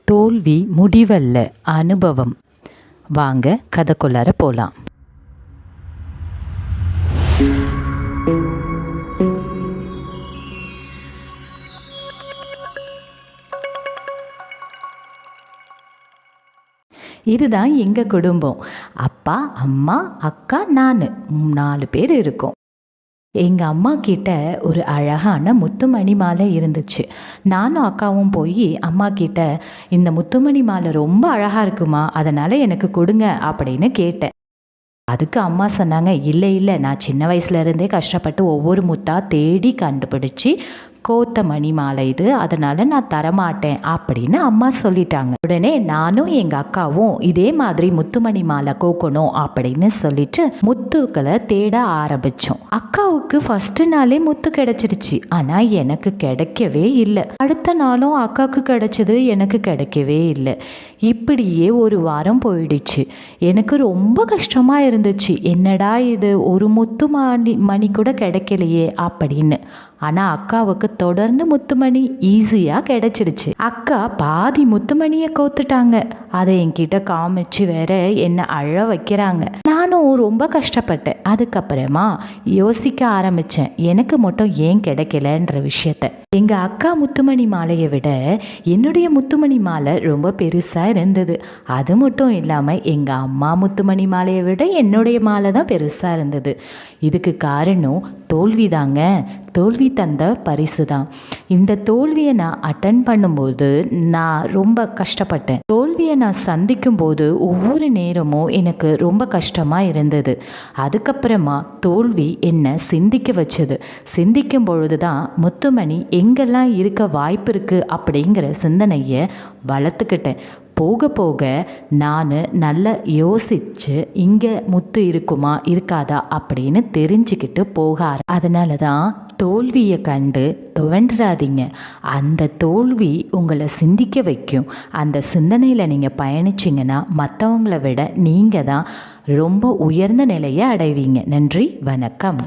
தோல்வி முடிவல்ல, அனுபவம். வாங்க கதைக்குள்ளார போகலாம். இதுதான் எங்கள் குடும்பம். அப்பா, அம்மா, அக்கா, நான் 4 பேர் இருக்கோம். எங்கள் அம்மா கிட்ட ஒரு அழகான முத்துமணி மாலை இருந்துச்சு. நானும் அக்காவும் போய் அம்மா கிட்ட, இந்த முத்துமணி மாலை ரொம்ப அழகாக இருக்குமா, அதனால் எனக்கு கொடுங்க அப்படின்னு கேட்டேன். அதுக்கு அம்மா சொன்னாங்க, இல்லை இல்லை, நான் சின்ன வயசுலேருந்தே கஷ்டப்பட்டு ஒவ்வொரு முத்தாக தேடி கண்டுபிடிச்சி கோத்த மணி மாலை இது, அதனால் நான் தரமாட்டேன் அப்படின்னு அம்மா சொல்லிட்டாங்க. உடனே நானும் எங்கள் அக்காவும் இதே மாதிரி முத்துமணி மாலை கோக்கணும் அப்படின்னு சொல்லிட்டு முத்துக்களை தேட ஆரம்பித்தோம். அக்காவுக்கு ஃபஸ்ட்டு நாளே முத்து கிடைச்சிருச்சு, ஆனால் எனக்கு கிடைக்கவே இல்லை. அடுத்த நாளும் அக்காவுக்கு கிடைச்சது, எனக்கு கிடைக்கவே இல்லை. இப்படியே ஒரு வாரம் போயிடுச்சு. எனக்கு ரொம்ப கஷ்டமாக இருந்துச்சு. என்னடா இது, ஒரு முத்து மணி கூட கிடைக்கலையே அப்படின்னு. ஆனால் அக்காவுக்கு தொடர்ந்து முத்துமணி ஈஸியாக கிடைச்சிருச்சு. அக்கா பாதி முத்துமணியை கோத்துட்டாங்க. அதை என்கிட்ட காமிச்சு வேற என்னை அழ வைக்கிறாங்க. நானும் ரொம்ப கஷ்டப்பட்டேன். அதுக்கப்புறமா யோசிக்க ஆரம்பித்தேன், எனக்கு மட்டும் ஏன் கிடைக்கலன்ற விஷயத்த. எங்கள் அக்கா முத்துமணி மாலையை விட என்னுடைய முத்துமணி மாலை ரொம்ப பெருசாக இருந்தது. அது மட்டும் இல்லாமல் எங்கள் அம்மா முத்துமணி மாலையை விட என்னுடைய மாலை தான் பெருசாக இருந்தது. இதுக்கு காரணம் தோல்வி தாங்க. தோல்வி தந்த பரிசு தான். இந்த தோல்வியை நான் அட்டன் பண்ணும்போது நான் ரொம்ப கஷ்டப்பட்டேன். தோல்வியை நான் சந்திக்கும் போது ஒவ்வொரு நேரமும் எனக்கு ரொம்ப கஷ்டமாக இருந்தது. அதுக்கப்புறமா தோல்வி என்னை சிந்திக்க வச்சது. சிந்திக்கும் பொழுது தான் முத்துமணி எங்கெல்லாம் இருக்க வாய்ப்பு இருக்குது அப்படிங்கிற சிந்தனையை வளர்த்துக்கிட்டேன். போக போக நான் நல்லா யோசித்து இங்கே முத்து இருக்குமா இருக்காதா அப்படின்னு தெரிஞ்சுக்கிட்டு அதனால தான் தோல்வியை கண்டு துவண்டுறாதீங்க. அந்த தோல்வி உங்களை சிந்திக்க வைக்கும். அந்த சிந்தனையில் நீங்கள் பயணிச்சிங்கன்னா மற்றவங்களை விட நீங்கள் தான் ரொம்ப உயர்ந்த நிலையை அடைவீங்க. நன்றி, வணக்கம்.